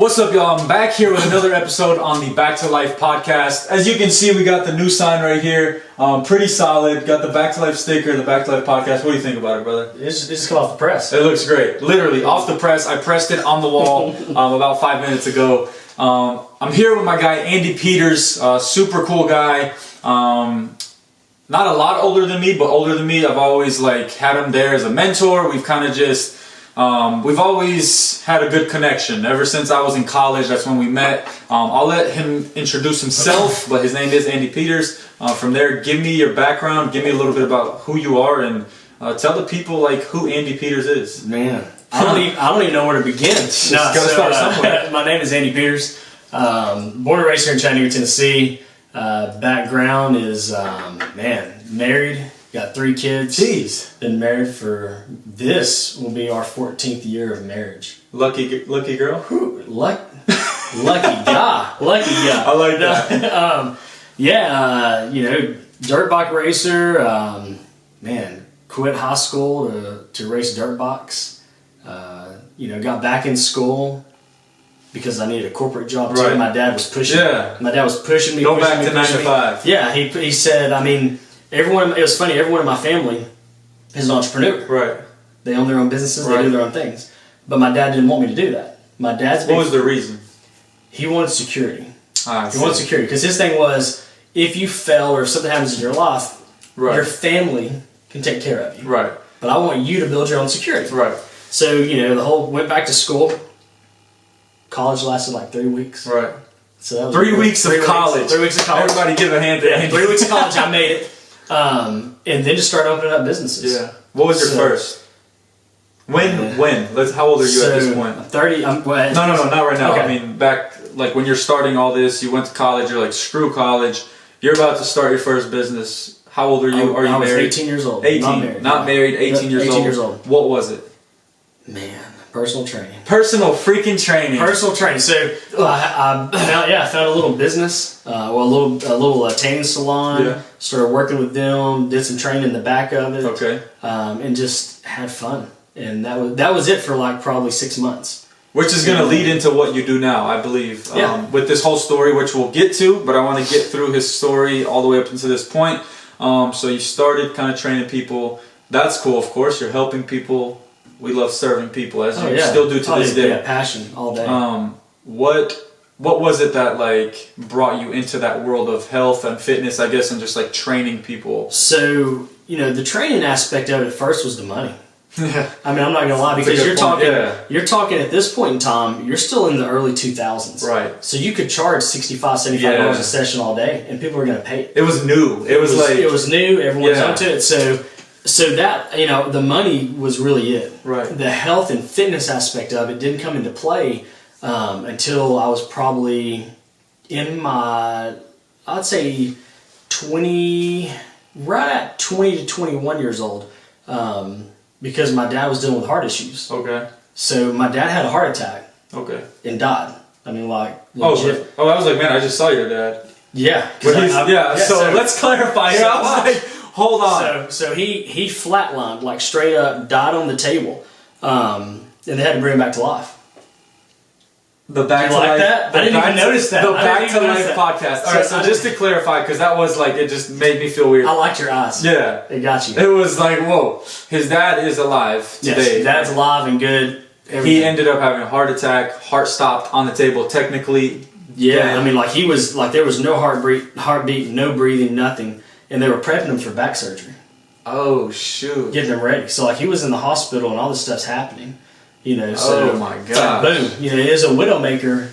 What's up, y'all? I'm back here with another episode on the Back to Life podcast. As you can see, we got the new sign right here. Pretty solid. Got the Back to Life sticker, the Back to Life podcast. What do you think about it, brother? This just come off the press. It looks great. Literally, off the press. I pressed it on the wall about 5 minutes ago. I'm here with my guy, Andy Peters. Super cool guy. Not a lot older than me, but older than me. I've always had him there as a mentor. We've kind of just... we've always had a good connection. Ever since I was in college, that's when we met. I'll let him introduce himself, but his name is Andy Peters. From there, give me your background, give me a little bit about who you are, and tell the people who Andy Peters is. Man, I don't even know where to begin. Gotta start somewhere. My name is Andy Peters. Born and raised here in Chattanooga, Tennessee. Background is married. Got 3 kids. Jeez. Been married for, this will be our 14th year of marriage. Lucky girl? Whew, lucky guy. Lucky guy. I like that. Dirt bike racer. Quit high school to race dirt bikes. Got back in school because I needed a corporate job too. Right. My dad was pushing me. My dad was pushing me. Go back to 9 to 5. Yeah, he said, it was funny, everyone in my family is an entrepreneur. Right. They own their own businesses, Right. they do their own things. But my dad didn't want me to do that. My dad's What was the reason? He wanted security. He He wanted security. Because his thing was, if you fail or if something happens in your life, your family can take care of you. Right. But I want you to build your own security. Right. So, went back to school. College lasted 3 weeks. Right. So that was 3 weeks of college. 3 weeks of college. Everybody give a hand to Andy. 3 weeks of college, I made it. And then just started opening up businesses. Yeah. What was your first? When? How old are you at this point? I'm 30. No, not right now. Okay. I mean, back, when you're starting all this, you went to college, you're like, screw college. You're about to start your first business. How old are you? Are you married? I was 18 years old. 18. Not married, 18 years old. 18 years old. What was it? Man, personal training. Personal freaking training. Personal training. So I found a little business, a little tanning salon. Yeah. Started working with them. Did some training in the back of it. Okay. And just had fun. And that was it for probably 6 months. Which is going to lead into what you do now, I believe. With this whole story, which we'll get to, but I want to get through his story all the way up until this point. So you started kind of training people. That's cool, of course. You're helping people. We love serving people, as you still do to this day. Yeah, passion all day. What was it that brought you into that world of health and fitness, I guess, and just training people? So, the training aspect of it first was the money. Yeah. I'm not gonna lie, because you're talking at this point in time, you're still in the early 2000s. Right. So you could charge $65, $75 a session all day, and people were gonna pay it. It was new. It was new. Everyone's onto it. So that, the money was really it. Right. The health and fitness aspect of it didn't come into play until I was probably in my, I'd say 20 to 21 years old, because my dad was dealing with heart issues. Okay. So my dad had a heart attack. Okay. And died. Legit. Oh, I was like, man, I just saw your dad. Yeah. So let's clarify here. I was like, hold on. So he flatlined, straight up, died on the table, and they had to bring him back to life. The Back to Life. That? I didn't even notice that. The Back to Life podcast. All right, so just to clarify, because that was it just made me feel weird. I liked your eyes. Yeah, it got you. It was whoa. His dad is alive today. Yes, dad's alive and good. Everything. He ended up having a heart attack. Heart stopped on the table. Technically. Yeah, he was there was no heartbeat, no breathing, nothing, and they were prepping him for back surgery. Oh shoot! Getting him ready. So he was in the hospital and all this stuff's happening. Oh my god! Boom! It is a widowmaker.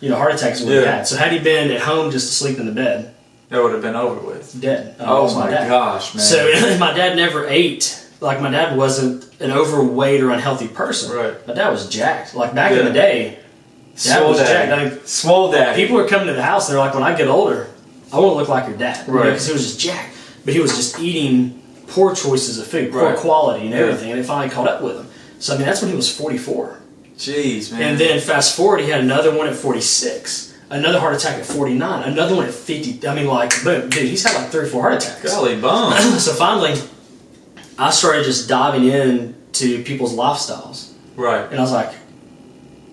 Heart attack is what he had. So had he been at home just asleep in the bed, that would have been over with. Dead. Oh my gosh, man! So my dad never ate. My dad wasn't an overweight or unhealthy person. Right. My dad was jacked. Back in the day, dad was jacked. Swole dad. People were coming to the house and they're like, when I get older, I want to look like your dad. Right. Because he was just jacked. But he was just eating poor choices of food, poor quality and everything, and it finally caught up with him. So, that's when he was 44. Jeez, man. And then fast forward, he had another one at 46, another heart attack at 49, another one at 50. Boom, dude, he's had 3 or 4 heart attacks. Golly bum. So finally, I started just diving into people's lifestyles. Right. And I was like,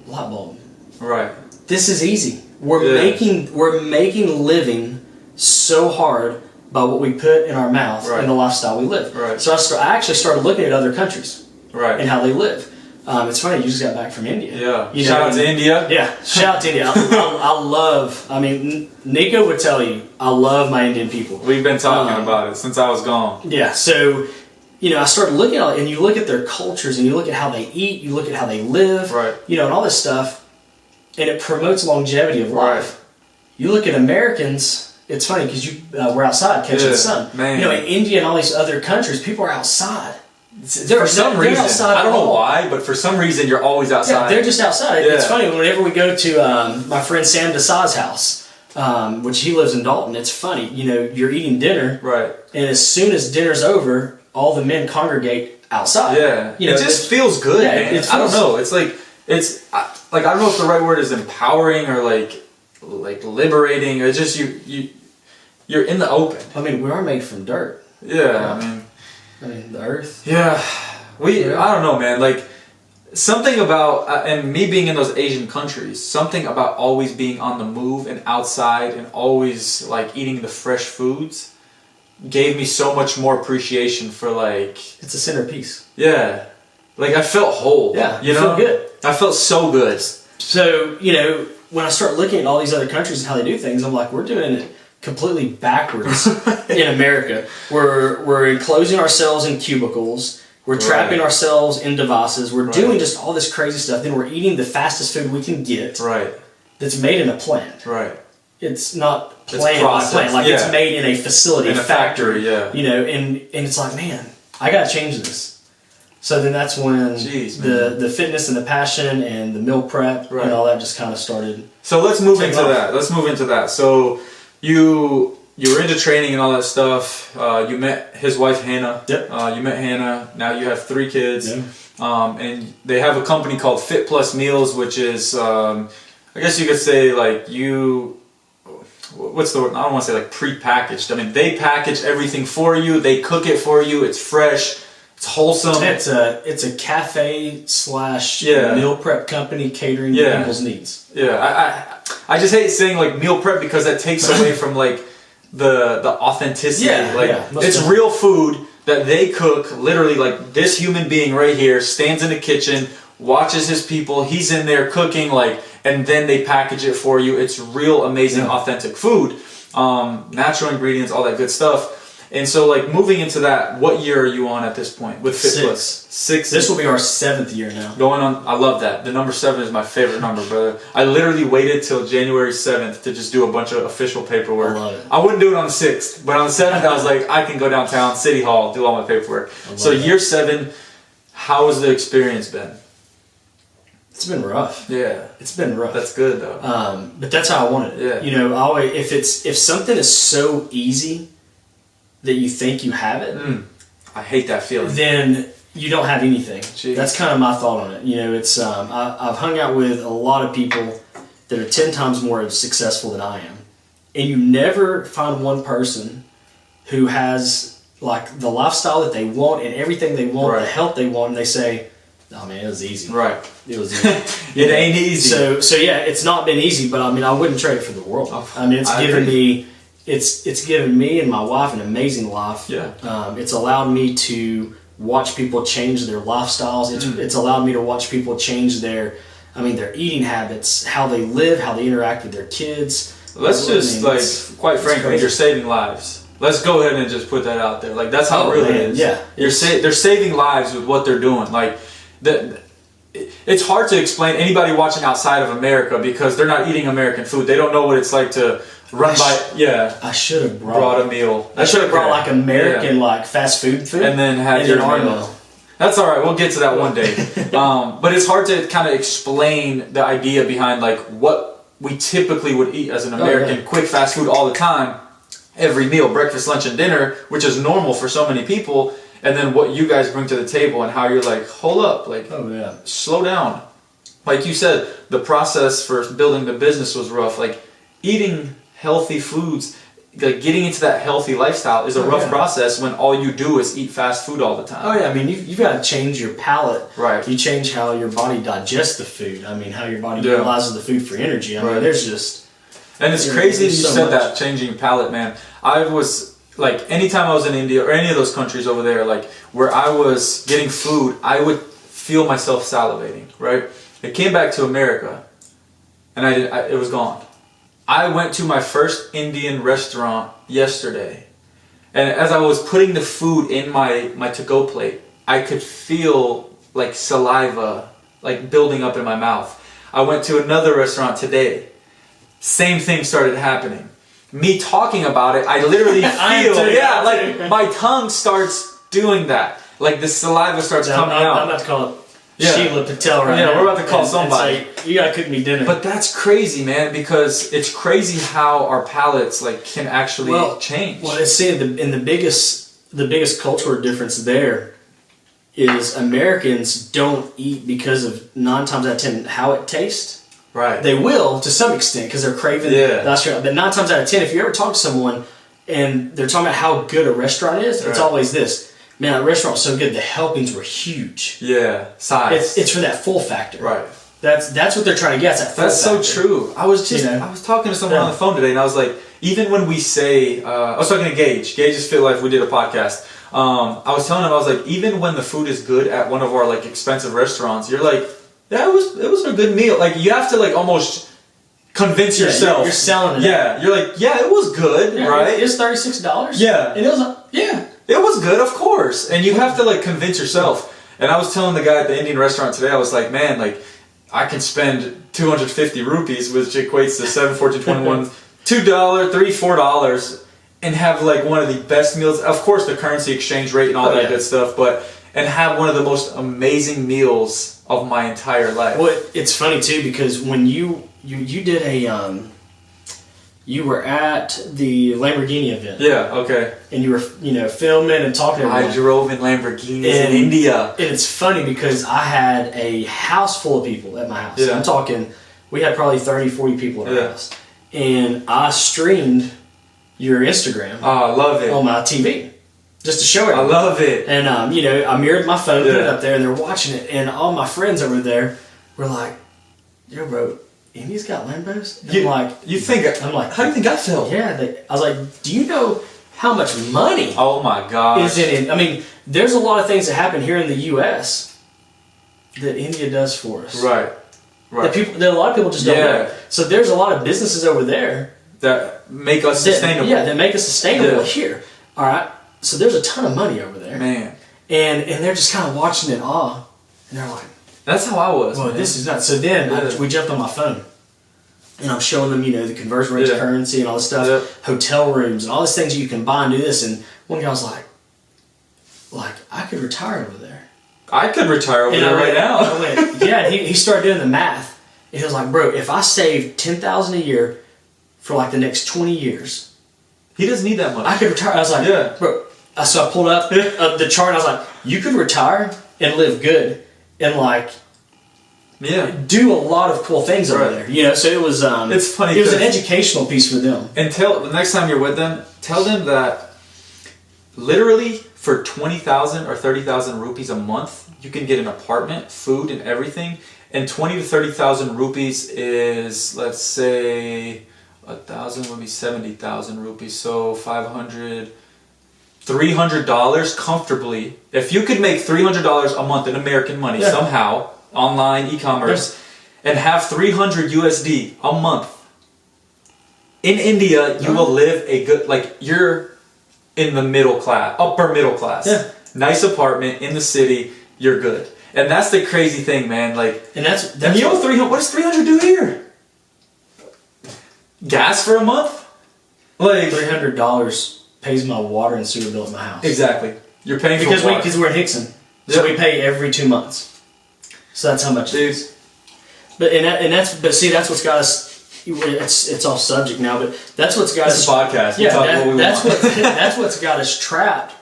light bulb. Right. This is easy. We're making living so hard by what we put in our mouth and the lifestyle we live. Right. So I actually started looking at other countries and how they live. It's funny, you just got back from India. Yeah. Shout out to India. Yeah, shout out to India. I mean, Nico would tell you, I love my Indian people. We've been talking about it since I was gone. Yeah, so, I started looking at it, and you look at their cultures, and you look at how they eat, you look at how they live, and all this stuff, and it promotes longevity of life. You look at Americans. It's funny because we're outside catching the sun. Man. In India and all these other countries, people are outside. For some reason, I don't know why, but for some reason you're always outside. Yeah, they're just outside. It's funny, whenever we go to my friend Sam Desai's house, which he lives in Dalton, it's funny, you're eating dinner, and as soon as dinner's over, all the men congregate outside. Yeah, it just feels good, man. I don't know. It's like, I don't know if the right word is empowering or like liberating. It's just you're in the open. I mean, we are made from dirt. Yeah, I mean, the earth. Yeah, I don't know, man. Like, something about, and me being in those Asian countries, something about always being on the move and outside and always, like, eating the fresh foods gave me so much more appreciation for, like... It's a centerpiece. Yeah. Like, I felt whole. Yeah, you feel good. I felt so good. So, when I start looking at all these other countries and how they do things, I'm like, we're doing it completely backwards in America. We're enclosing ourselves in cubicles. We're trapping ourselves in devices. We're doing just all this crazy stuff. Then we're eating the fastest food we can get. That's made in a plant. It's not plant by plant. Like it's made in a facility, in a factory. And it's like, man, I gotta change this. So then that's when the fitness and the passion and the meal prep and all that just kind of started. So let's move into that. So you were into training and all that stuff. You met his wife Hannah. You met Hannah. Now you have 3 kids. And they have a company called Fit Plus Meals, which is I guess you could say like what's the word? I don't want to say like pre-packaged. I mean, they package everything for you. They cook it for you. It's fresh. It's wholesome. It's a cafe / meal prep company catering to people's needs. I just hate saying like meal prep because that takes away from like the authenticity. It's real food that they cook. Literally, like this human being right here stands in the kitchen, watches his people. He's in there cooking, and then they package it for you. It's real, amazing, authentic food, natural ingredients, all that good stuff. And so, like, moving into that, what year are you on at this point with Fit Plus? 6. This will be our 7th year now. Going on, I love that. The number 7 is my favorite number, brother. I literally waited till January 7th to just do a bunch of official paperwork. I love it. I wouldn't do it on the 6th, but on the 7th, I was like, I can go downtown, City Hall, do all my paperwork. So, year 7, how has the experience been? It's been rough. Yeah. It's been rough. That's good, though. But that's how I wanted it. Yeah. If something is so easy that you think you have it, I hate that feeling. Then you don't have anything. Jeez. That's kind of my thought on it. It's I've hung out with a lot of people that are 10 times more successful than I am, and you never find one person who has like the lifestyle that they want and everything they want, the health they want, and they say, "Oh man, it was easy." It was easy. It ain't easy. So yeah, it's not been easy, but I mean, I wouldn't trade it for the world. I mean, it's given me and my wife an amazing life. It's allowed me to watch people change their lifestyles. It's allowed me to watch people change their eating habits, how they live, how they interact with their kids. Quite frankly, you're saving lives. Let's go ahead and just put that out there. Like, that's how real it is. They're saving lives with what they're doing. Like, it's hard to explain anybody watching outside of America because they're not eating American food. They don't know what it's like to I should have brought a meal. I should have brought like American like fast food, and then had your meal. That's all right. We'll get to that one day. But it's hard to kind of explain the idea behind like what we typically would eat as an American, quick fast food all the time, every meal, breakfast, lunch, and dinner, which is normal for so many people. And then what you guys bring to the table and how you're like, hold up, like, slow down. Like you said, the process for building the business was rough. Like eating healthy foods, like getting into that healthy lifestyle is a rough process when all you do is eat fast food all the time. Oh yeah, I mean you've got to change your palate. Right. You change how your body digests the food. I mean how your body utilizes the food for energy. I mean there's just. And it's crazy you said that, changing palate, man. I was like, anytime I was in India or any of those countries over there, like where I was getting food, I would feel myself salivating. Right. I came back to America, and it was gone. I went to my first Indian restaurant yesterday, and as I was putting the food in my to-go plate, I could feel like saliva like building up in my mouth. I went to another restaurant today. Same thing started happening. Me talking about it, I literally feel, like my tongue starts doing that. Like the saliva starts coming out. I'm about to call it Sheila Patel right now. Yeah, we're about to call somebody. You gotta cook me dinner. But that's crazy, man, because it's crazy how our palates like can actually change. Well, it's the biggest cultural difference there is Americans don't eat because of 9 times out of 10 how it tastes. Right. They will to some extent because they're craving. That's right. But 9 times out of 10, if you ever talk to someone and they're talking about how good a restaurant is, it's always this. Man, that restaurant was so good. The helpings were huge. Yeah, size. It's for that full factor. Right. That's what they're trying to get. That's so true. I was talking to someone on the phone today, and I was like, even when we say, I was talking to Gage's Fit Life. We did a podcast. I was telling him, I was like, even when the food is good at one of our like expensive restaurants, you're like, yeah, it was a good meal. Like you have to like almost convince yourself. You're selling it. Yeah, you're like, yeah, it was good, right? It's $36. Yeah, and it was it was good, of course. And you have to like convince yourself. And I was telling the guy at the Indian restaurant today, I was like, man, like I can spend 250 rupees, which equates to 7, 14, 21, $2, $3, $4, and have like one of the best meals. Of course, the currency exchange rate and all that good stuff, and have one of the most amazing meals of my entire life. Well, it's funny too because when you did a you were at the Lamborghini event. Yeah, okay. And you were filming and talking to everyone. I drove in Lamborghinis in India. And it's funny because I had a house full of people at my house. Yeah. I'm talking, we had probably 30, 40 people at our house. And I streamed your Instagram. Oh, I love it. On my TV. Just to show everyone. I love it. And, I mirrored my phone, put it up there, and they're watching it. And all my friends over there were like, yo, bro, India's got Lambos? I'm like, how do you think I felt? Yeah. I was like, do you know how much money oh my gosh. is in it? I mean, there's a lot of things that happen here in the U.S. that India does for us. Right. That a lot of people just don't know. So there's a lot of businesses over there that make us sustainable. Yeah, that make us sustainable here. All right. So there's a ton of money over there. Man. And they're just kind of watching it all. And they're like, that's how I was. Well, this is nuts. So then we jumped on my phone. And I'm showing them, the conversion rate to currency and all this stuff. Hotel rooms and all these things you can buy and do this. And one guy was like, I could retire over there. I could retire over there right now. I went, yeah. And he started doing the math. And he was like, bro, if I save $10,000 a year for like the next 20 years. He doesn't need that much. I could retire. I was like, bro. So I pulled up the chart and I was like, you could retire and live good. And do a lot of cool things over there, so it was. It's funny. It was an educational piece for them. And the next time you're with them, tell them that literally for 20,000 or 30,000 rupees a month, you can get an apartment, food, and everything. And 20 to 30,000 rupees is, let's say, 1,000 would be 70,000 rupees. So $500. $300 comfortably. If you could make $300 a month in American money somehow, online, e-commerce, and have 300 USD a month, in India, you will live a good, like you're in the middle class, upper middle class. Yeah. Nice apartment in the city, you're good. And that's the crazy thing, man. Like, and that's 300, what does 300 do here? Gas for a month? Like $300 pays my water and sewer bill at my house. Exactly. You're paying for water. water. Because we're in Hickson. So we pay every 2 months. So that's how much it is. But that's what's got us. It's off subject now, but that's what's got us. It's a podcast. Yeah, that's what's got us trapped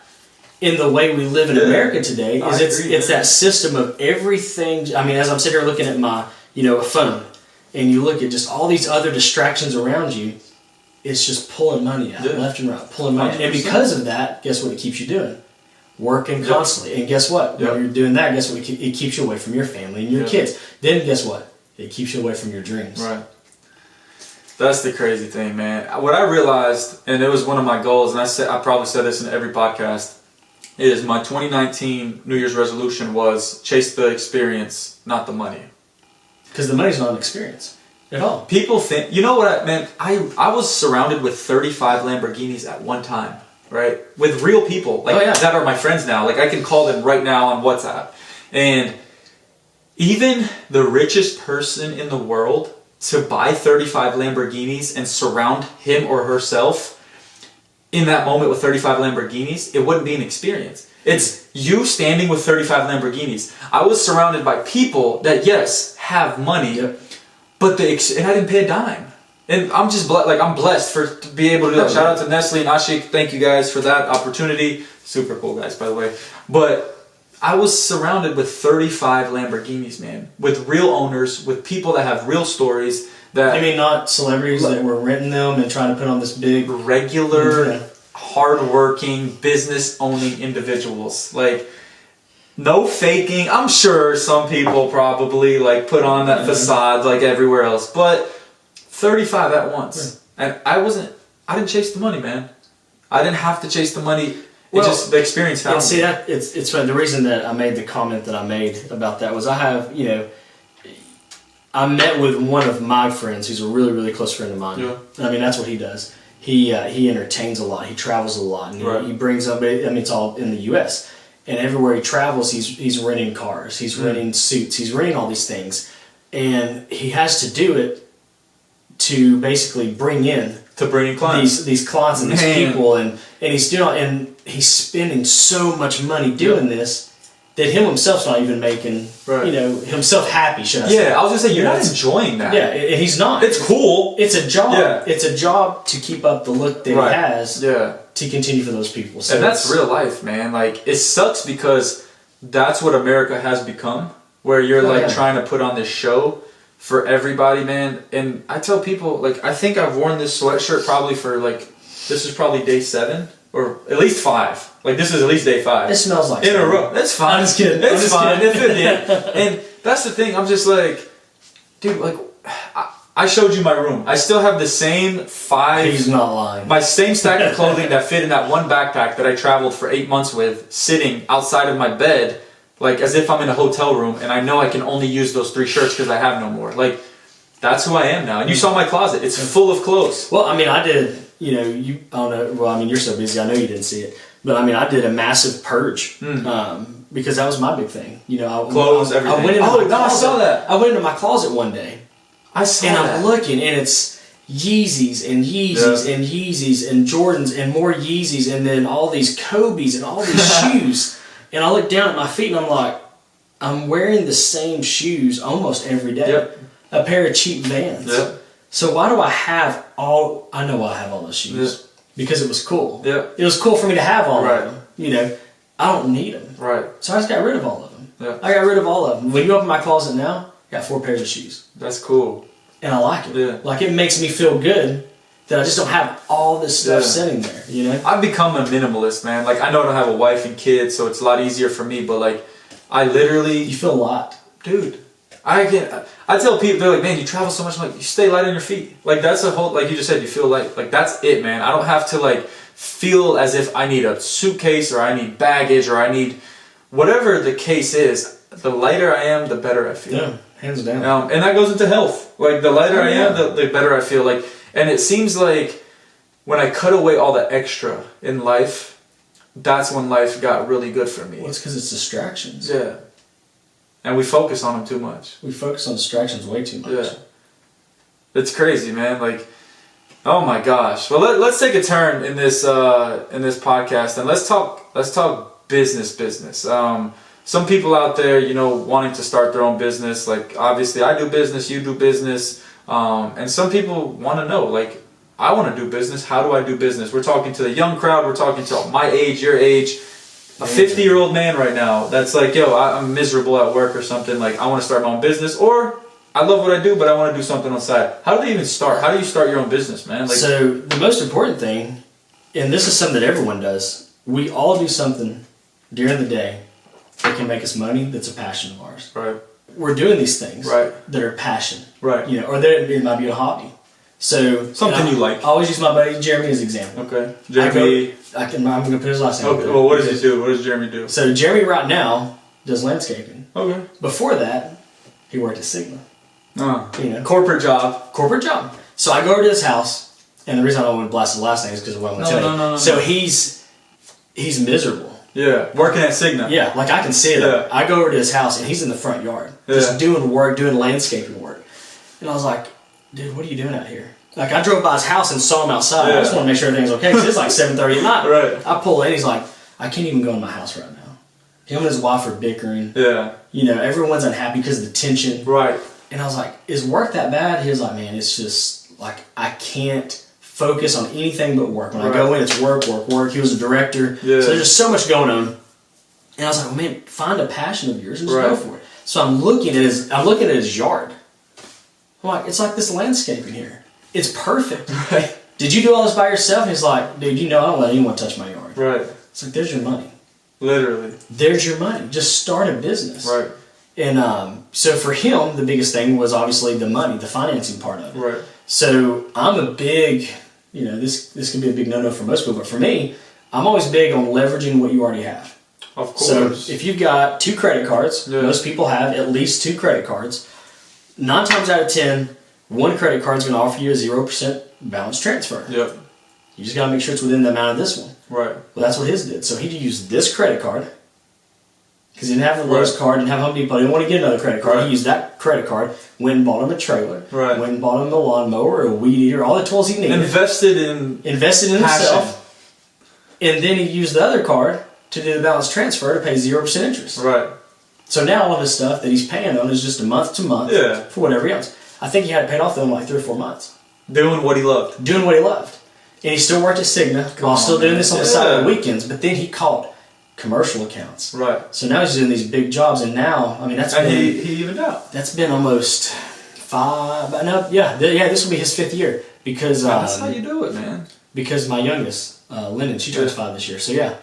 in the way we live in America today. It's that system of everything. I mean, as I'm sitting here looking at my a phone, and you look at just all these other distractions around you. it's just pulling money out left and right, pulling money. 100%. And because of that, guess what it keeps you doing? Working constantly. And guess what? When you're doing that, guess what? It keeps you away from your family and your kids. Then guess what? It keeps you away from your dreams. Right. That's the crazy thing, man. What I realized, and it was one of my goals, and I probably said this in every podcast, is my 2019 New Year's resolution was chase the experience, not the money. Because the money's not an experience at all. People think, you know what, man? I was surrounded with 35 Lamborghinis at one time, right? With real people, like that are my friends now. Like I can call them right now on WhatsApp. And even the richest person in the world, to buy 35 Lamborghinis and surround him or herself in that moment with 35 Lamborghinis, it wouldn't be an experience. It's you standing with 35 Lamborghinis. I was surrounded by people that, yes, have money, but and I didn't pay a dime. And I'm just I'm blessed to be able to do that. Shout out to Nestle and Ashik. Thank you guys for that opportunity. Super cool guys, by the way. But I was surrounded with 35 Lamborghinis, man, with real owners, with people that have real stories. That I mean, not celebrities that were renting them and trying to put on this big, regular, hardworking, business-owning individuals. Like, no faking. I'm sure some people probably like put on that facade like everywhere else, but 35 at once, and I didn't chase the money, man. I didn't have to chase the money. It's just the experience found me. See, it's funny. The reason that I made the comment that I made about that was I met with one of my friends who's a really, really close friend of mine. Yeah. I mean, that's what he does. He entertains a lot. He travels a lot. And he brings up, I mean, it's all in the U.S. And everywhere he travels, he's renting cars. He's renting suits. He's renting all these things. And he has to do it to basically bring in clients. These clients and these people. And he's doing, and he's spending so much money doing this that him himself's not even making, himself happy, should I say. Yeah, I was going to say, you're not enjoying that. Yeah, and he's not. It's cool. It's a job. Yeah. It's a job to keep up the look that he has to continue for those people. So and that's real life, man. Like, it sucks because that's what America has become, where you're trying to put on this show for everybody, man. And I tell people, like, I think I've worn this sweatshirt probably for, this is probably day 7. Or at least 5. Like, this is at least day 5. It smells like in a row. That's fine. I'm just kidding. It's fine. And that's the thing. I'm just like, dude, like, I showed you my room. I still have the same 5. He's not lying. My same stack of clothing that fit in that one backpack that I traveled for 8 months with, sitting outside of my bed, like as if I'm in a hotel room, and I know I can only use those 3 shirts because I have no more. Like, that's who I am now. And you saw my closet. It's full of clothes. Well, I mean, I did. I don't know. Well, I mean, you're so busy. I know you didn't see it, but I mean, I did a massive purge because that was my big thing. Clothes, everything. I went into my closet. I saw that. I went into my closet one day. I saw that. And I'm looking, and it's Yeezys and Yeezys and Yeezys and Jordans and more Yeezys, and then all these Kobe's and all these shoes. And I look down at my feet, and I'm like, I'm wearing the same shoes almost every day. Yep. A pair of cheap Vans. Yep. So why do I have all? I know why I have all those shoes because it was cool. Yeah, it was cool for me to have all of them. I don't need them. Right. So I just got rid of all of them. Yeah. I got rid of all of them. When you open my closet now, I got 4 pairs of shoes. That's cool. And I like it. Yeah. Like, it makes me feel good that I just don't have all this stuff sitting there. I've become a minimalist, man. Like, I know I don't have a wife and kids, so it's a lot easier for me. But like, I literally you feel a lot, dude. I tell people, they're like, man, you travel so much. I'm like, you stay light on your feet. Like, that's a whole, like you just said, you feel light. Like, that's it, man. I don't have to, like, feel as if I need a suitcase or I need baggage or I need whatever the case is. The lighter I am, the better I feel. Yeah, hands down. And that goes into health. Like, the lighter I am, the better I feel. Like, and it seems like when I cut away all the extra in life, that's when life got really good for me. Well, it's because it's distractions. Yeah. And we focus on them too much. We focus on distractions way too much. Yeah. It's crazy, man. Like, oh my gosh. Well, let's take a turn in this podcast, and let's talk business. Some people out there, wanting to start their own business. Like, obviously, I do business, you do business, and some people want to know, like, I want to do business. How do I do business? We're talking to the young crowd. We're talking to my age, your age. A 50-year-old man right now that's like, yo, I'm miserable at work or something. Like, I want to start my own business. Or I love what I do, but I want to do something on the side. How do they even start? How do you start your own business, man? Like, so the most important thing, and this is something that everyone does, we all do something during the day that can make us money that's a passion of ours. right, We're doing these things right, that are passion, right. you know, or that it might be a hobby. So Something you like. I always use my buddy Jeremy as an example. Okay, Jeremy. I'm going to put his last name. Okay, well, what does he do? What does Jeremy do? So Jeremy right now does landscaping. Okay. Before that, he worked at Sigma. You know, Corporate job. corporate job. So I go over to his house, and the reason I don't want to blast his last name is because of what I'm going to tell you. No. So he's miserable. Yeah, working at Cigna. Yeah, like I can see it. Yeah. I go over to his house, and he's in the front yard, just doing work, doing landscaping work. And I was like, dude, what are you doing out here? Like, I drove by his house and saw him outside. Yeah. I just want to make sure everything's okay, because it's like 7:30 at night. Right. I pull in, he's like, I can't even go in my house right now. Him and his wife are bickering. Yeah. You know, everyone's unhappy because of the tension. Right. And I was like, is work that bad? He was like, man, it's just, like, I can't focus on anything but work. When I go in, it's work. He was a director. Yeah. So there's just so much going on. And I was like, well, man, find a passion of yours and just go for it. So I'm looking at his yard. I'm like, it's like this landscaping here. It's perfect. Right. Did you do all this by yourself? He's like, dude, you know I don't let anyone touch my yard. Right. It's like, there's your money. Literally. There's your money. Just start a business. Right. And so for him, the biggest thing was obviously the money, the financing part of it. Right. So I'm a big, you know, this can be a big no-no for most people, but for me, I'm always big on leveraging what you already have. Of course. So if you've got 2 credit cards, most people have at least 2 credit cards. 9 times out of 10, one credit card is going to offer you a 0% balance transfer. Yep. You just got to make sure it's within the amount of this one. Right. Well, that's what his did. So he used this credit card because he didn't have the Lowe's card, didn't have Home Depot, didn't want to get another credit card. Right. He used that credit card, went and bought him a trailer, Right. went and bought him a lawnmower, a weed eater, all the tools he needed. Invested in Invested in passion. himself. And then he used the other card to do the balance transfer to pay 0% interest. Right. So now all of his stuff that he's paying on is just a month to month for whatever he owns. I think he had it paid off though in like 3 or 4 months. Doing what he loved. Doing what he loved. And he still worked at Cigna while still doing this on the side on the weekends. But then he caught commercial accounts. Right. So now he's doing these big jobs, and now, I mean, he evened out. That's been almost 5. No, this will be his 5th year because That's how you do it, man. Because my youngest, Lyndon, she turns 5 this year. So yeah,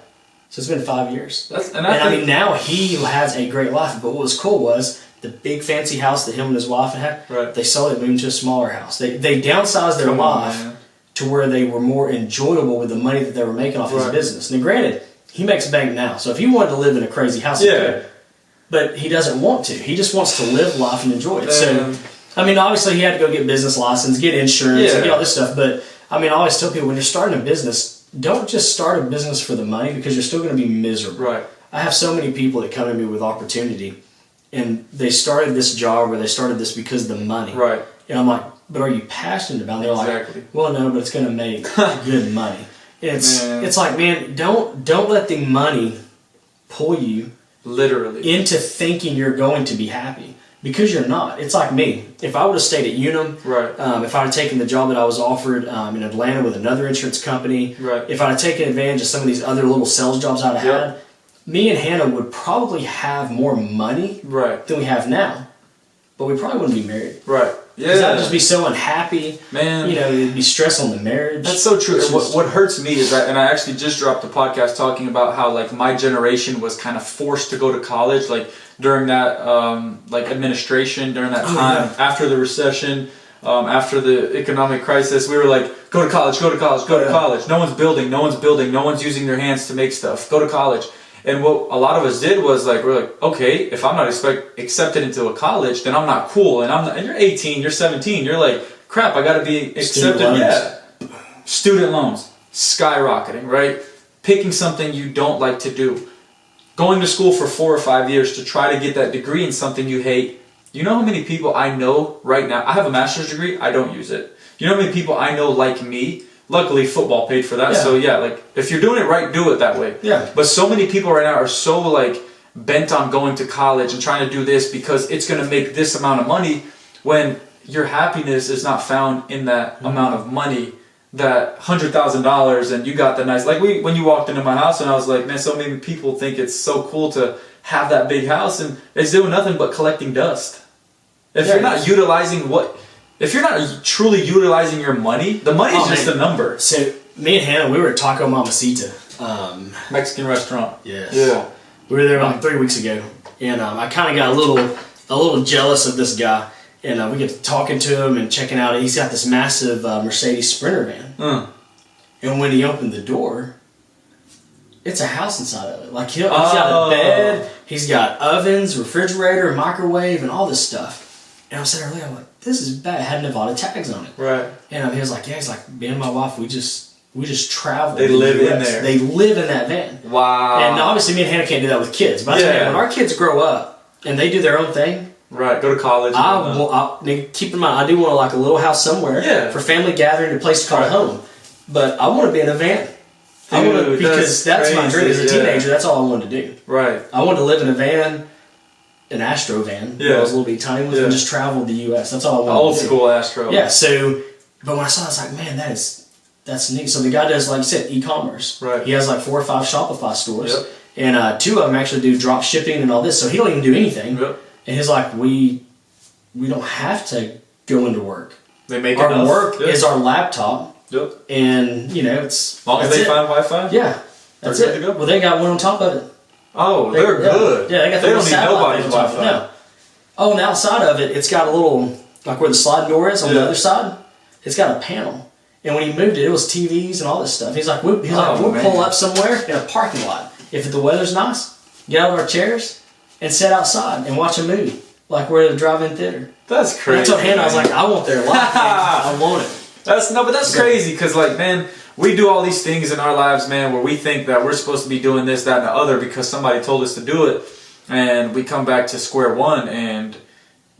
so it's been 5 years. I mean, now he has a great life. But what was cool was the big fancy house that him and his wife had. Right. They sold it, moved to a smaller house. They downsized their life to where they were more enjoyable with the money that they were making off his business. Now, granted, he makes bank now, so if he wanted to live in a crazy house, he could. But he doesn't want to. He just wants to live life and enjoy it. So, I mean, obviously, he had to go get business license, get insurance, and get all this stuff. But I mean, I always tell people when you're starting a business, don't just start a business for the money because you're still going to be miserable. Right. I have so many people that come to me with opportunity, and they started this job or they started this because of the money. Right. And I'm like, but are you passionate about it? They're like, well, no, but it's going to make good money. It's like, man, don't let the money pull you literally into thinking you're going to be happy, because you're not. It's like me. If I would have stayed at Unum, if I had taken the job that I was offered in Atlanta with another insurance company, if I had taken advantage of some of these other little sales jobs I'd have had, me and Hannah would probably have more money than we have now, but we probably wouldn't be married. Right. Yeah. Because I'd just be so unhappy. Man. You know, it'd be stress on the marriage. That's so true. What hurts me is that, and I actually just dropped a podcast talking about how, like, my generation was kind of forced to go to college, like, during that, administration, during that time, after the recession, after the economic crisis, we were like, go to college, go to college, go to college. No one's building, no one's using their hands to make stuff. Go to college. And what a lot of us did was we're like, okay, if I'm not accepted into a college, then I'm not cool. And you're 18, you're 17, you're like, crap, I got to be accepted. Student loans skyrocketing, right? Picking something you don't like to do, going to school for 4 or 5 years to try to get that degree in something you hate. You know how many people I know right now? I have a master's degree, I don't use it. You know how many people I know like me? Luckily, football paid for that. So if you're doing it right, do it that way. Yeah. But so many people right now are so bent on going to college and trying to do this because it's going to make this amount of money, when your happiness is not found in that amount of money, that $100,000, and you got the nice, when you walked into my house and I was like, man, so many people think it's so cool to have that big house, and it's doing nothing but collecting dust. If you're not utilizing if you're not truly utilizing your money, the money's just a number. So me and Hannah, we were at Taco Mamacita. Mexican restaurant. Yes. Yeah. We were there like 3 weeks ago, and I kind of got a little jealous of this guy, and we get to talking to him and checking out. He's got this massive Mercedes Sprinter van, and when he opened the door, it's a house inside of it. Like he's got a bed, he's got ovens, refrigerator, microwave, and all this stuff. And I'm sitting there, I'm like, this is bad. It had Nevada tags on it. Right. And he was like, yeah, he's like, me and my wife, we just travel. They live in there. They live in that van. Wow. And obviously, me and Hannah can't do that with kids. But when our kids grow up and they do their own thing, right, go to college. Keep in mind, I do want like a little house somewhere for family gathering, a place to call home. But I want to be in a van. Because that's my dream. As a teenager, that's all I wanted to do. Right. I wanted to live in a van. An Astro van. Yeah. I was a little bit tiny with and just traveled the U.S. That's all I wanted Old to do. school Astro. Yeah, so, but when I saw it, I was like, man, that's neat. So the guy does, like you said, e-commerce. Right. He has like 4 or 5 Shopify stores. Yep. And 2 of them actually do drop shipping and all this. So he don't even do anything. Yep. And he's like, we don't have to go into work. They make our enough. work is our laptop. Yep. And, it's... As long as they find Wi-Fi? Yeah. That's it. Well, they got one on top of it. Oh, they're good. Yeah, they got they don't need nobody's Wi-Fi. No. Oh, and outside of it, it's got a little, like where the sliding door is on the other side, it's got a panel. And when he moved it, it was TVs and all this stuff. He's like, we'll pull up somewhere in a parking lot. If the weather's nice, get out of our chairs and sit outside and watch a movie, like we're at a drive-in theater. That's crazy. And I told Hannah, I was like, I want their life. I want it. That's crazy because, like, man, we do all these things in our lives, man, where we think that we're supposed to be doing this, that, and the other because somebody told us to do it. And we come back to square one and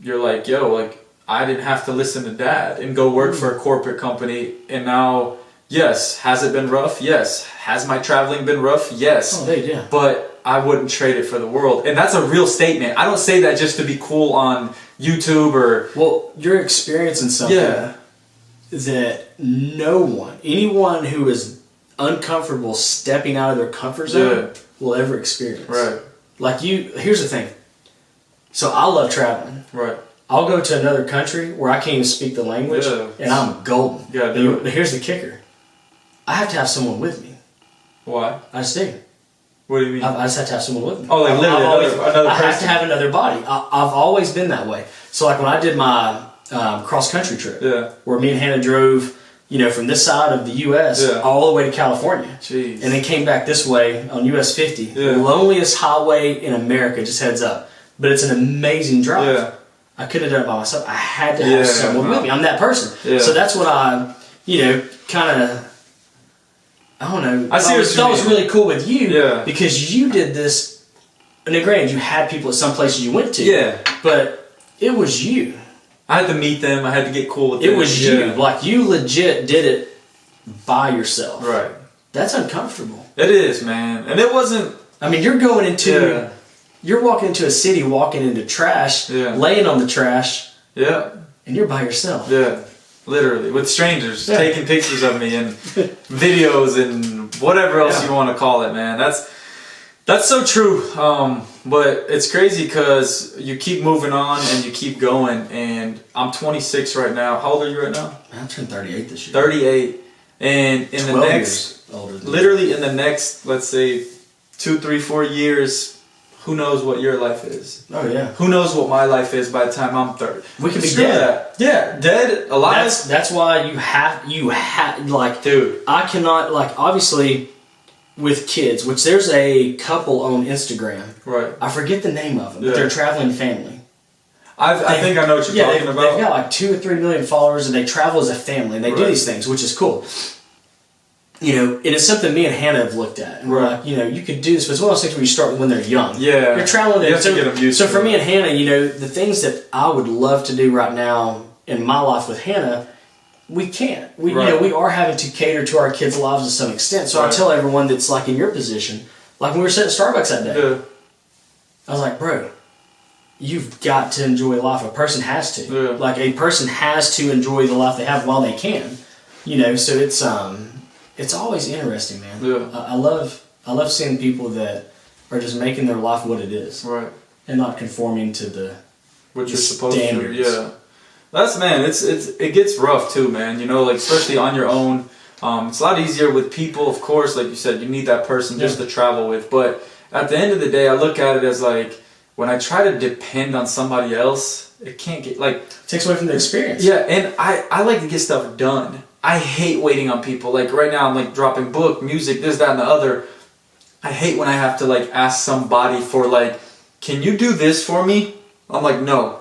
you're like, yo, like, I didn't have to listen to dad and go work for a corporate company. And now, yes, has it been rough? Yes. Has my traveling been rough? Yes. Oh, yeah. But I wouldn't trade it for the world. And that's a real statement. I don't say that just to be cool on YouTube or... Well, you're experiencing something that anyone who is uncomfortable stepping out of their comfort zone will ever experience. Right. Like here's the thing. So I love traveling. Right. I'll go to another country where I can't even speak the language and I'm golden. But here's the kicker. I have to have someone with me. Why? I just do. What do you mean? I just have to have someone with me. Oh, like literally another person? I have to have another body. I've always been that way. So like when I did my cross-country trip, where me and Hannah drove, from this side of the U.S. all the way to California. Jeez. And then came back this way on US 50. The loneliest highway in America, just heads up. But it's an amazing drive. Yeah. I couldn't have done it by myself. I had to have someone with me. I'm that person. Yeah. So that's what I, kind of, I don't know. I see what that was really cool with you. Yeah. Because you did this, and then granted, you had people at some places you went to. Yeah. But it was you. I had to meet them. I had to get cool with them. It was you. Like, you legit did it by yourself. Right. That's uncomfortable. It is, man. And it wasn't... I mean, you're going into... You're walking into a city, walking into trash, laying on the trash. Yeah. And you're by yourself. Yeah. Literally. With strangers. Taking pictures of me and videos and whatever else you want to call it, man. That's so true. But it's crazy because you keep moving on and you keep going. And I'm 26 right now. How old are you right now? I'm turning 38 this year. 38. And in the next, literally in the next, let's say, 2, 3, 4 years, who knows what your life is? Oh yeah. Who knows what my life is by the time I'm 30? We could be dead. Yeah, dead, alive. That's why you have like, dude. I cannot, like, obviously with kids, which there's a couple on Instagram. Right. I forget the name of them, but they're a traveling family. I think I know what you're talking about. They've got like 2 or 3 million followers, and they travel as a family, and they do these things, which is cool. And it's something me and Hannah have looked at, and we're like, you could do this, but it's one of those things where you start when they're young. Yeah. You're traveling. You have to get them used to for me and Hannah, the things that I would love to do right now in my life with Hannah, we can't. We are having to cater to our kids' lives to some extent. So I tell everyone that's like in your position, like when we were sitting at Starbucks that day, I was like, bro, you've got to enjoy life. A person has to. Yeah. Like, a person has to enjoy the life they have while they can. So it's always interesting, man. Yeah. I love seeing people that are just making their life what it is. Right. And not conforming to the what you're the supposed standards. to. Yeah, that's man. It gets rough too, man. You know, like especially on your own. It's a lot easier with people, of course. Like you said, you need that person just to travel with. But at the end of the day, I look at it as like when I try to depend on somebody else, it can't get like It takes away from the experience. Yeah, and I like to get stuff done. I hate waiting on people. Like right now, I'm like dropping book, music, this, that, and the other. I hate when I have to like ask somebody for like, can you do this for me? I'm like, no.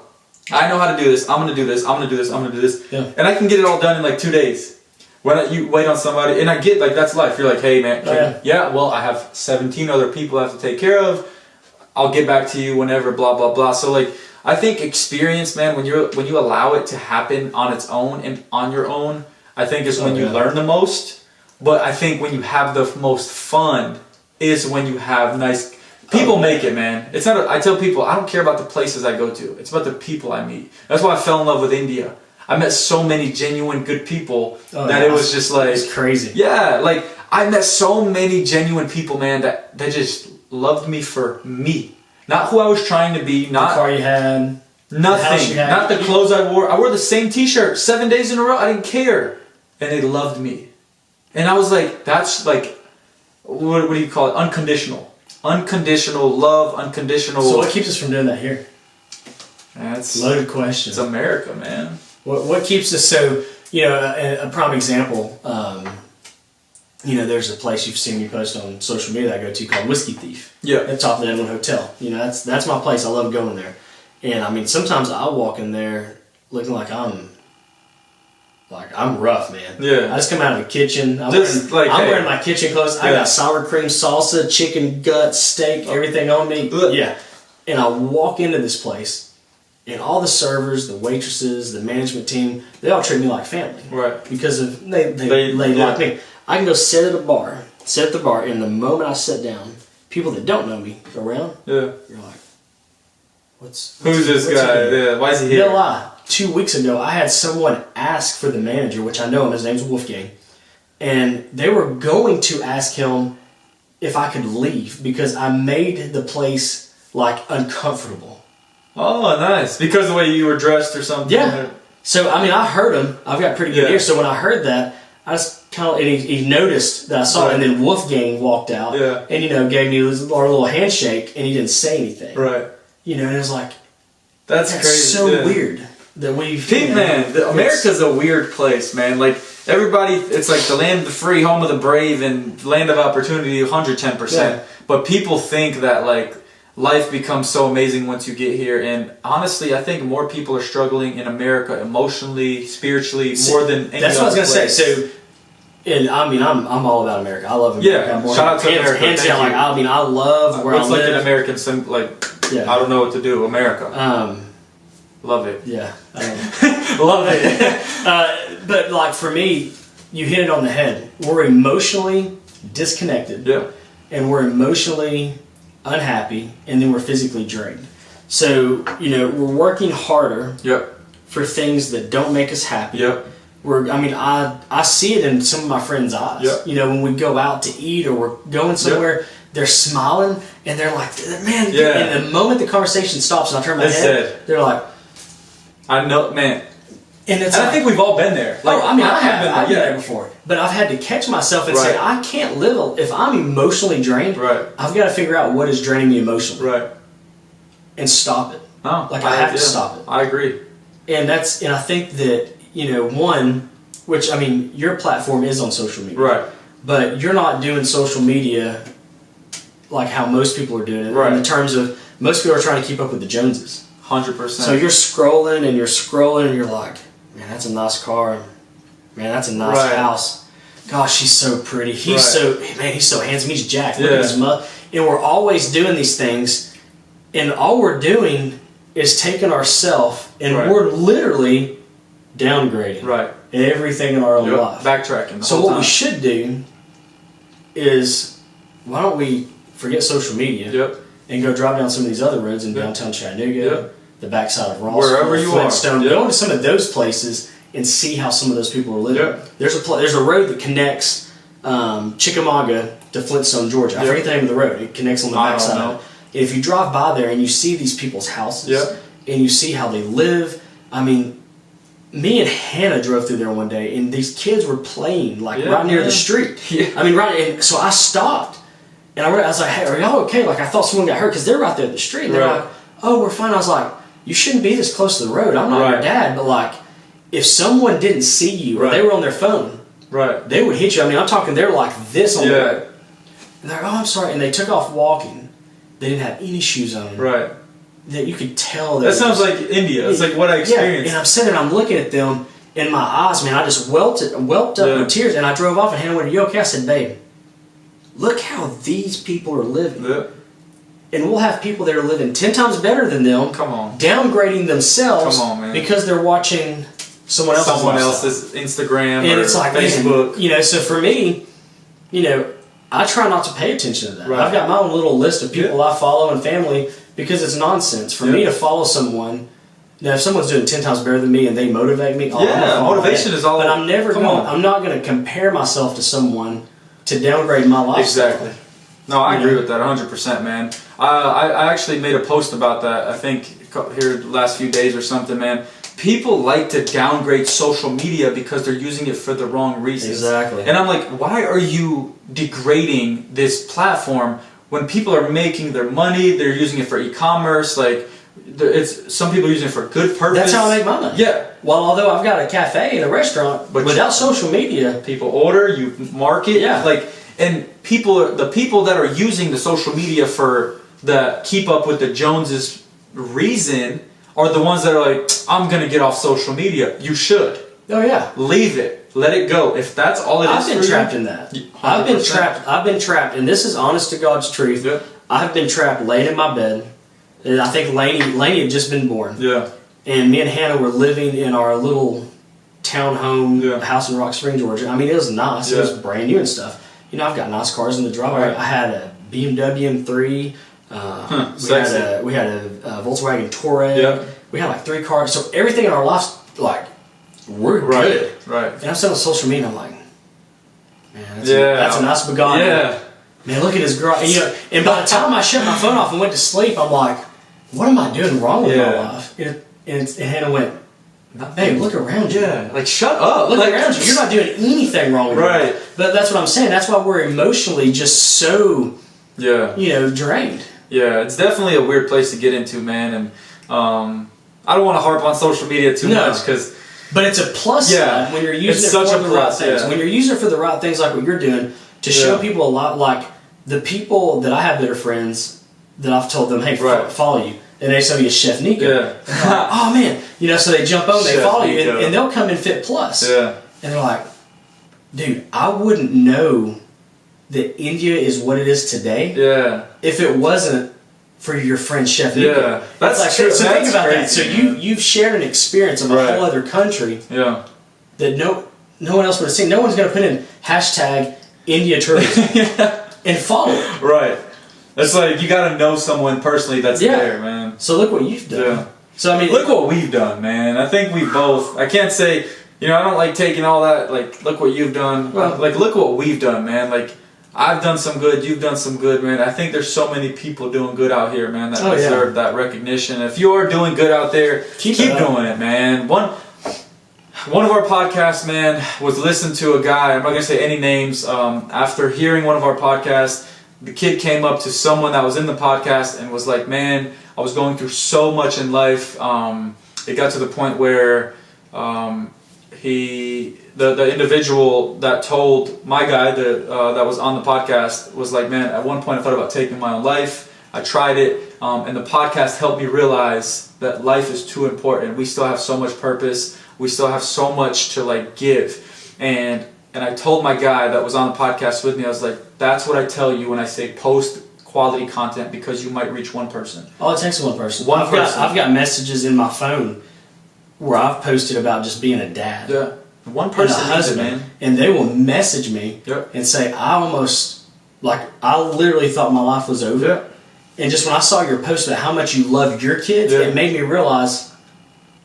I know how to do this. I'm gonna do this. I'm gonna do this. I'm gonna do this. Yeah. And I can get it all done in like 2 days. When you wait on somebody, and I get like that's life. You're like, hey man, well I have 17 other people I have to take care of. I'll get back to you whenever. Blah blah blah. So like, I think experience, man, when you allow it to happen on its own and on your own, I think is when you learn the most. But I think when you have the most fun is when you have nice people. Make it, man. It's not. I tell people I don't care about the places I go to. It's about the people I meet. That's why I fell in love with India. I met so many genuine good people that it was just like... It's crazy. Yeah, like I met so many genuine people, man, that just loved me for me. Not who I was trying to be, not... The car you had. Nothing. Not the clothes I wore. I wore the same t-shirt 7 days in a row. I didn't care. And they loved me. And I was like, that's like... What do you call it? Unconditional. Unconditional love, unconditional... So what keeps us from doing that here? That's... Loaded question. It's America, man. What keeps us so, you know, a prime example, you know, there's a place you've seen me post on social media that I go to called Whiskey Thief. Yeah. At the top of the Edmond Hotel. You know, that's my place. I love going there. And I mean, sometimes I walk in there looking like I'm rough, man. Yeah. I just come out of the kitchen. I'm wearing my kitchen clothes. I got sour cream salsa, chicken guts, steak, everything on me. Yeah. And I walk into this place. And all the servers, the waitresses, the management team, they all treat me like family. Right. Because of they like me. I can go sit at the bar, and the moment I sit down, people that don't know me go around. Yeah. You're like, who's this guy? Yeah. Why is he here? No lie. 2 weeks ago, I had someone ask for the manager, which I know him. His name's Wolfgang. And they were going to ask him if I could leave because I made the place like uncomfortable. Oh, nice. Because of the way you were dressed or something. Yeah. So, I mean, I heard him. I've got pretty good ears. So when I heard that, I just kind of, and he noticed that I saw it. And then Wolfgang walked out and, you know, gave me our little handshake and he didn't say anything. Right. You know, and it was like, that's crazy. So weird that we've... America's a weird place, man. Like, everybody, it's like the land of the free, home of the brave, and land of opportunity 110%. Yeah. But people think that, like, life becomes so amazing once you get here, and honestly, I think more people are struggling in America emotionally, spiritually, more than any That's what I was other gonna place. say. So, and I mean, I'm all about America. I love America. Yeah, shout out to America. Hands down, like I mean, I love where I live. What's like an American I don't know what to do. America. Love it. Yeah, love it. But like for me, you hit it on the head. We're emotionally disconnected. Yeah. And we're emotionally unhappy, and then we're physically drained. So, you know, we're working harder for things that don't make us happy. I see it in some of my friends' eyes. You know, when we go out to eat or we're going somewhere, they're smiling and they're like, man, and the moment the conversation stops and I turn my head, they're like, I know, man. And I think we've all been there. Like, I mean, I've been there before. But I've had to catch myself and say, I can't live. If I'm emotionally drained, I've got to figure out what is draining me emotionally. And stop it. I have to stop it. I agree. And I think that, you know, which, I mean, your platform is on social media. But you're not doing social media like how most people are doing it. In terms of, most people are trying to keep up with the Joneses. 100%. So you're scrolling and you're like, man, that's a nice car. Man, that's a nice house. Gosh, she's so pretty. He's so handsome. He's jacked. Look at his mug. And we're always doing these things, and all we're doing is taking ourselves, and we're literally downgrading everything in our own life. Backtracking. So what we should do is, why don't we forget social media and go drive down some of these other roads in downtown Chattanooga, the backside of Ross, wherever you Flintstone. Go into some of those places and see how some of those people are living. There's a road that connects Chickamauga to Flintstone, Georgia. I forget the name of the road. It connects on the backside. If you drive by there and you see these people's houses, and you see how they live. I mean, me and Hannah drove through there one day, and these kids were playing like right near the street. Yeah. I mean, and so I stopped, and I was like, "Hey, are y'all okay?" Like I thought someone got hurt because they're right there at the street. And they're like, "Oh, we're fine." I was like, "You shouldn't be this close to the road. I'm not your dad, but like, if someone didn't see you or they were on their phone, they would hit you." I mean, I'm talking they're like this on the road. And they're like, "Oh, I'm sorry," and they took off walking. They didn't have any shoes on. Right. That you could tell. That sounds like India. It's like what I experienced. Yeah. And I'm sitting there, I'm looking at them, and my eyes, man, I just whelped up in tears. And I drove off, and Hannah went, "Are you okay?" I said, "Babe, look how these people are living." Yeah. And we'll have people that are living 10 times better than them. Come on. Downgrading themselves. Come on, man. Because they're watching someone else's Instagram and or it's like, Facebook. Man, you know, so for me, you know, I try not to pay attention to that. Right. I've got my own little list of people I follow and family because it's nonsense. For me to follow someone, now if someone's doing 10 times better than me and they motivate me, motivation is all. But I'm not going to compare myself to someone to downgrade my life. Exactly. No, I agree with that 100%, man. I actually made a post about that, I think, here the last few days or something, man. People like to downgrade social media because they're using it for the wrong reasons. Exactly. And I'm like, why are you degrading this platform when people are making their money? They're using it for e-commerce. Like, some people are using it for good purpose. That's how I make my money. Yeah. Well, although I've got a cafe and a restaurant, but without social media, people order, you market. Yeah. Like, and the people that are using the social media for the keep up with the Joneses reason are the ones that are like, I'm going to get off social media. You should. Oh, yeah. Leave it. Let it go. If that's all it is I've been for trapped you, in that. 100%. I've been trapped, and this is honest to God's truth. Yeah. I've been trapped laying in my bed. And I think Lainey had just been born. Yeah. And me and Hannah were living in our little townhome house in Rock Spring, Georgia. I mean, it was nice. It was brand new and stuff. You know, I've got nice cars in the driveway. Right. I had a BMW M3. We had a Volkswagen Touareg. Yeah. We had like 3 cars. So everything in our lives, like, we're good. Right. And I'm sitting on social media and I'm like, man, that's a nice Bugatti. Yeah. Man, look at his garage. You know, and by the time I shut my phone off and went to sleep, I'm like, what am I doing wrong with my life? And Hannah went, babe, look around you. Yeah. Like, shut up. Look around you. You're not doing anything wrong with your Right. life. But that's what I'm saying. That's why we're emotionally just so, drained. Yeah, it's definitely a weird place to get into, man. And I don't want to harp on social media too much because... But it's a plus side when you're using it for the right things. When you're using it for the right things like what you're doing, to show people a lot, like the people that I have that are friends, that I've told them, hey, follow you. And they say, Chef Nico. Yeah. Like, oh, man. You know, so they jump on, they follow you, and they'll come in Fit Plus. Yeah. And they're like, dude, I wouldn't know that India is what it is today if it wasn't for your friend Chef Nico. Yeah, that's like, true. So that's think about crazy, that. So you've shared an experience of a whole other country that no one else would have seen. No one's going to put in hashtag India tourism and follow it. Right. It's like you got to know someone personally that's there, man. So look what you've done. Yeah. So I mean, look what we've done, man. I think we both. I can't say, I don't like taking all that. Like, look what you've done. Well, like, look what we've done, man. Like, I've done some good. You've done some good, man. I think there's so many people doing good out here, man, that deserve that recognition. If you're doing good out there, keep doing it, man. One of our podcasts, man, was listened to a guy. I'm not gonna say any names. After hearing one of our podcasts, the kid came up to someone that was in the podcast and was like, "Man, I was going through so much in life. It got to the point where the individual that told my guy that was on the podcast was like, man, at one point I thought about taking my own life. I tried it, and the podcast helped me realize that life is too important. We still have so much purpose. We still have so much to give." And I told my guy that was on the podcast with me, I was like, that's what I tell you when I say post quality content, because you might reach one person. All it takes is one person. I've got messages in my phone where I've posted about just being a dad. Yeah. One person and a husband, man. And they will message me and say, I literally thought my life was over. Yeah. And just when I saw your post about how much you love your kids, it made me realize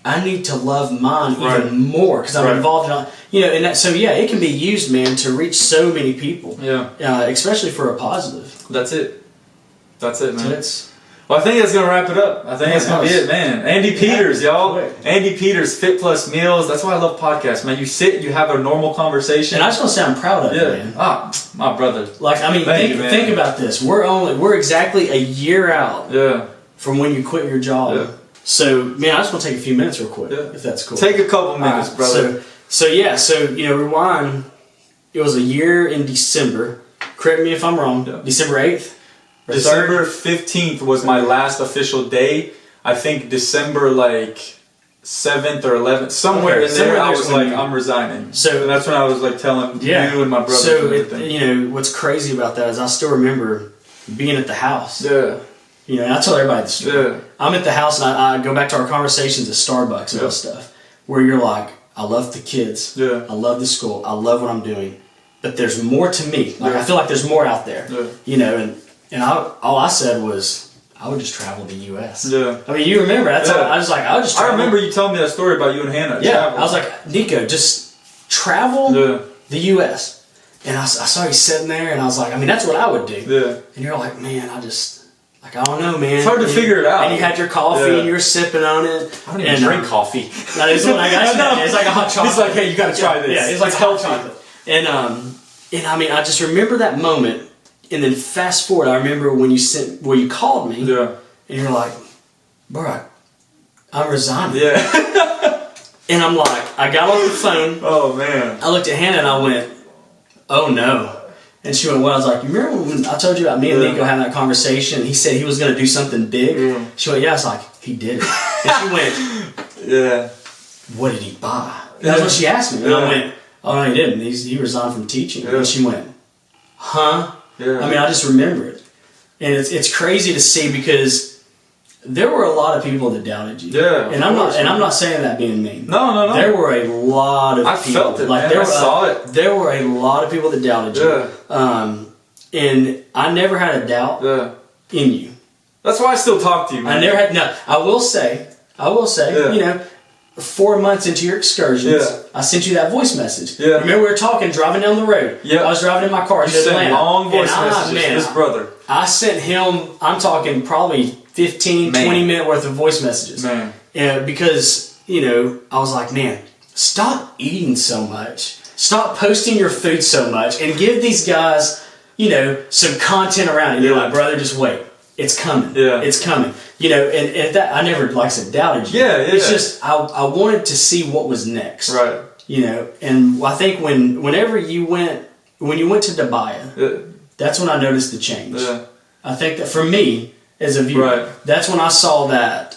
I need to love mine even more because I'm involved in, and that. So it can be used, man, to reach so many people. Yeah. Especially for a positive. That's it, man. So Well, I think that's gonna wrap it up. I think that's gonna be it, man. Andy Peters, y'all. Andy Peters, Fit Plus Meals. That's why I love podcasts, man. You sit, you have a normal conversation. And I just want to say I'm proud of you, man. Ah, my brother. Like, I mean, think about this. We're exactly a year out from when you quit your job. Yeah. So, man, I just want to take a few minutes real quick, if that's cool. Take a couple minutes, brother. So Rewind, it was a year in December. Correct me if I'm wrong. Yeah. December 8th? December 15th was my last official day. I think December 7th or 11th, somewhere in there, I was like, I'm resigning. So and that's when I was like telling you and my brother. So what's crazy about that is I still remember being at the house. Yeah. And I tell everybody the story. Yeah. I'm at the house and I go back to our conversations at Starbucks and all stuff, where you're like, I love the kids. Yeah. I love the school. I love what I'm doing. But there's more to me. Like, I feel like there's more out there. Yeah. And all I said was, I would just travel the U.S. Yeah. I mean, you remember. That's all, I was like, I would just travel. I remember you telling me that story about you and Hannah. Yeah. Travel. I was like, Nico, just travel the U.S. And I saw you sitting there, and I was like, I mean, that's what I would do. Yeah. And you're like, man, I don't know, man. It's hard to figure it out. And you had your coffee, and you were sipping on it. I don't even drink coffee. That is what I got. It's like a hot chocolate. It's like, hey, you got to try this. Yeah, it's like hot chocolate. And I mean, I just remember that moment. And then fast forward, I remember when you called me. Yeah. And you're like, bro, I'm resigning. Yeah. And I'm like, I got off the phone. Oh, man. I looked at Hannah and I went, oh, no. And she went, well, I was like, you remember when I told you about me and Nico having that conversation? He said he was going to do something big. Yeah. She went, yeah. I was like, he did it. And she went, yeah. What did he buy? And that's what she asked me. And I went, oh, no, he didn't. He resigned from teaching. And she went, huh? Yeah. I mean, I just remember it. And it's crazy to see because there were a lot of people that doubted you. Yeah. And I'm not saying that being mean. No. There were a lot of people. I felt it, man. I saw it. There were a lot of people that doubted you. Yeah. And I never had a doubt in you. That's why I still talk to you, man. I never had, no, I will say, 4 months into your excursions, I sent you that voice message. Yeah. Remember we were talking, driving down the road. Yeah. I was driving in my car. You sent long voice messages to his brother. I sent him, I'm talking probably 15, 20 minute worth of voice messages. Man. Because, I was like, man, stop eating so much. Stop posting your food so much and give these guys, some content around it. And you're like, brother, just wait. It's coming. Yeah. It's coming. And that I never, like I said, doubted you. Yeah. It's just I wanted to see what was next. Right. And I think when you went to Dubai, that's when I noticed the change. Yeah. I think that for me as a viewer, that's when I saw that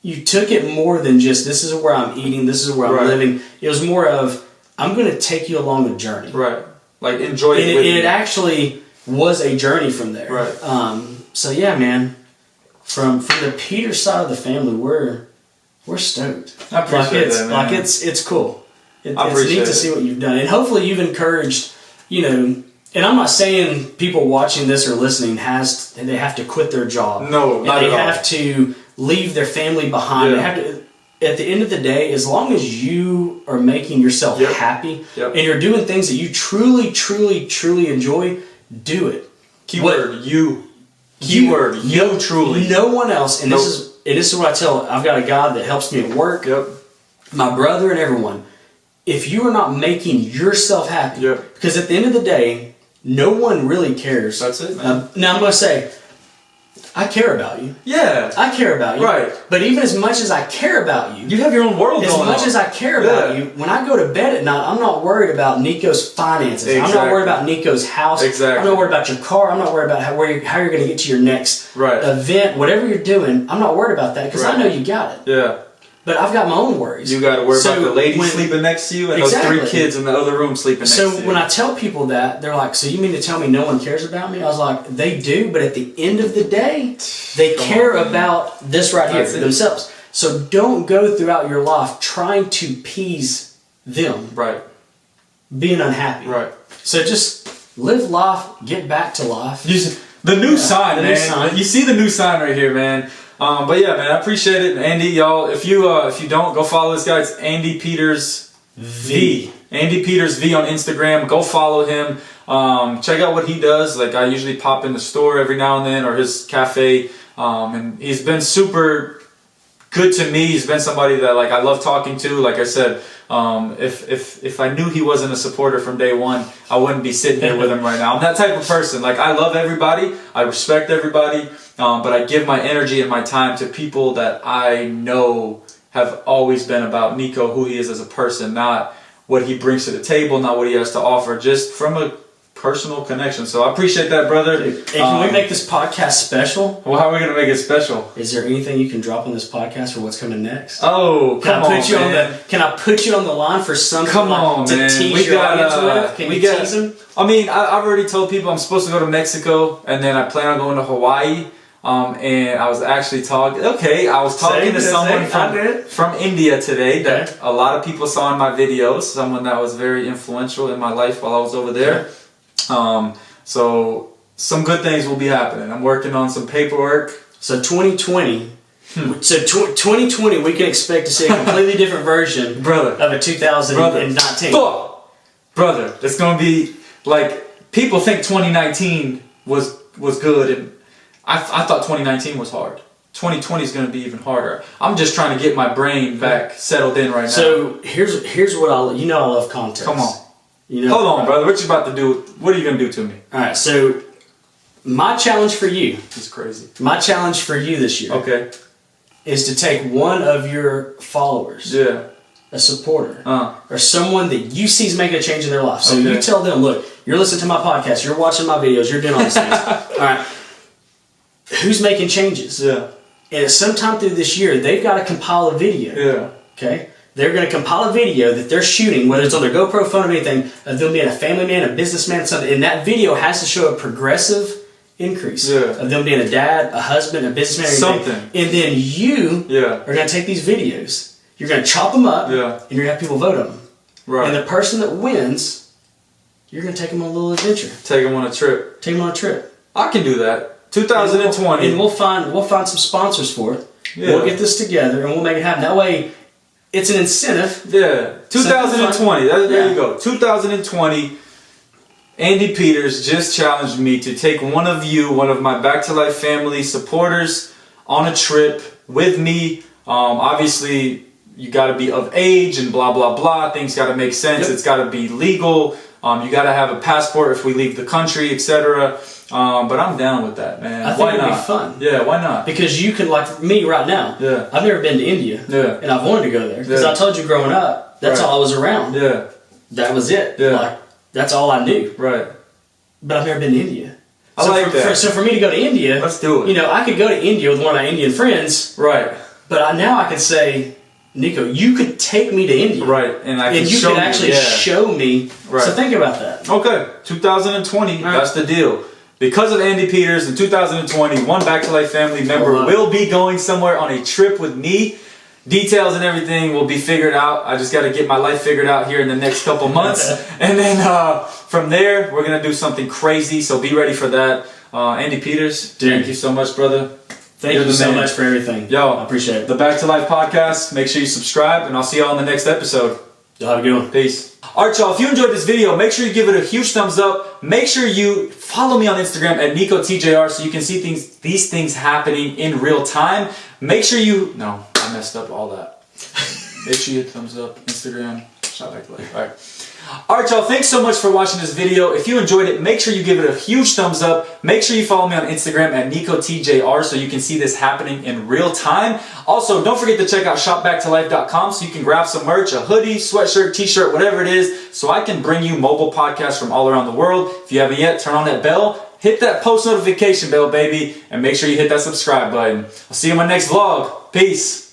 you took it more than just this is where I'm eating, this is where I'm living. It was more of I'm going to take you along the journey. Right. Like enjoy it. And it actually was a journey from there. Right. So yeah, man. From the Peter side of the family, we're stoked. I appreciate that, man. Like it's cool. It's neat to see what you've done, and hopefully you've encouraged. And I'm not saying people watching this or listening they have to quit their job. No, not at all. They have to leave their family behind. They have to. At the end of the day, as long as you are making yourself happy and you're doing things that you truly, truly, truly enjoy, do it. Keyword you. Keyword you truly. No one else, and this is what I tell. I've got a guy that helps me at work. Yep. My brother and everyone. If you are not making yourself happy, because at the end of the day, no one really cares. That's it, man. Now I'm going to say, I care about you. Yeah. I care about you. Right. But even as much as I care about you, you have your own world going on. As much as I care about you, when I go to bed at night, I'm not worried about Nico's finances. Exactly. I'm not worried about Nico's house. Exactly. I'm not worried about your car. I'm not worried about how you're going to get to your next event. Whatever you're doing, I'm not worried about that because I know you got it. Yeah. But I've got my own worries. You got to worry about the lady sleeping next to you and those 3 kids in the other room sleeping next to you. So when I tell people that, they're like, so you mean to tell me no one cares about me? I was like, they do, but at the end of the day, they care about this right here, themselves. So don't go throughout your life trying to appease them. Right. Being unhappy. Right. So just live life, get back to life. The new sign, man. You see the new sign right here, man. But yeah, man, I appreciate it, Andy. Y'all, if you don't, go follow this guy. It's Andy Peters V. Andy Peters V on Instagram. Go follow him. Check out what he does. Like I usually pop in the store every now and then, or his cafe. And he's been super good to me. He's been somebody that like I love talking to. Like I said, if I knew he wasn't a supporter from day one, I wouldn't be sitting here with him right now. I'm that type of person. Like I love everybody, I respect everybody, but I give my energy and my time to people that I know have always been about Nico, who he is as a person, not what he brings to the table, not what he has to offer, just from a personal connection. So I appreciate that, brother. Hey, can we make this podcast special? Well, how are we going to make it special? Is there anything you can drop on this podcast for what's coming next? Oh, Can I put you on the line for something to tease your audience with? Can you tease them? I mean, I've already told people I'm supposed to go to Mexico, and then I plan on going to Hawaii. And I was actually talking to someone from India today that a lot of people saw in my videos, someone that was very influential in my life while I was over there. So some good things will be happening. I'm working on some paperwork. So 2020, 2020 we can expect to see a completely different version of a 2019. Brother, it's going to be like, people think 2019 was good, and I thought 2019 was hard. 2020 is going to be even harder. I'm just trying to get my brain back settled in right now. So here's what I love context. Come on. Hold on, brother. What you about to do? What are you going to do to me? All right. So my challenge for you. This is crazy. My challenge for you this year. Okay. Is to take one of your followers. Yeah. A supporter. Or someone that you see is making a change in their life. So you tell them, look, you're listening to my podcast, you're watching my videos, you're doing all these things. All right. Who's making changes? Yeah. And at some time through this year, they've got to compile a video. Yeah. Okay? They're going to compile a video that they're shooting, whether it's on their GoPro phone or anything, of them being a family man, a businessman, something. And that video has to show a progressive increase of them being a dad, a husband, a businessman, something. And then you are going to take these videos, you're going to chop them up, and you're going to have people vote on them. Right. And the person that wins, you're going to take them on a little adventure. Take them on a trip. Take them on a trip. I can do that. 2020. And we'll find some sponsors for it. Yeah. We'll get this together and we'll make it happen. That way, it's an incentive. Yeah. 2020. There you go. 2020. Andy Peters just challenged me to take one of my Back to Life family supporters, on a trip with me. Obviously, you got to be of age and blah blah blah. Things got to make sense. It's got to be legal. You got to have a passport if we leave the country, etc. But I'm down with that, man. I think it'd be fun. Yeah, why not? Because you can, like me right now. Yeah. I've never been to India. Yeah. And I've wanted to go there because I told you growing up, that's all I was around. Yeah. That was it. Yeah. Like that's all I knew. Right. But I've never been to India. So for me to go to India, let's do it. I could go to India with one of my Indian friends. Right. But now I could say, Nico, you could take me to India. Right. And you could actually show me. Right. So think about that. Okay. 2020, that's the deal. Because of Andy Peters, in 2020, one Back to Life family member will be going somewhere on a trip with me. Details and everything will be figured out. I just got to get my life figured out here in the next couple months. And then from there, we're going to do something crazy. So be ready for that. Andy Peters, thank you so much, brother. Thank you so much for everything. Yo, I appreciate it. The Back to Life podcast. Make sure you subscribe, and I'll see y'all in the next episode. Y'all have a good one. Peace. Alright, y'all, if you enjoyed this video, make sure you give it a huge thumbs up. Make sure you follow me on Instagram at NicoTJR so you can see these things happening in real time. Make sure you... No, I messed up all that. Make sure you hit thumbs up, Instagram, Shop Back to Life. Alright, y'all, thanks so much for watching this video. If you enjoyed it, make sure you give it a huge thumbs up. Make sure you follow me on Instagram at NicoTJR so you can see this happening in real time. Also, don't forget to check out shopbacktolife.com so you can grab some merch, a hoodie, sweatshirt, t-shirt, whatever it is, so I can bring you mobile podcasts from all around the world. If you haven't yet, turn on that bell, hit that post notification bell, baby, and make sure you hit that subscribe button. I'll see you in my next vlog. Peace.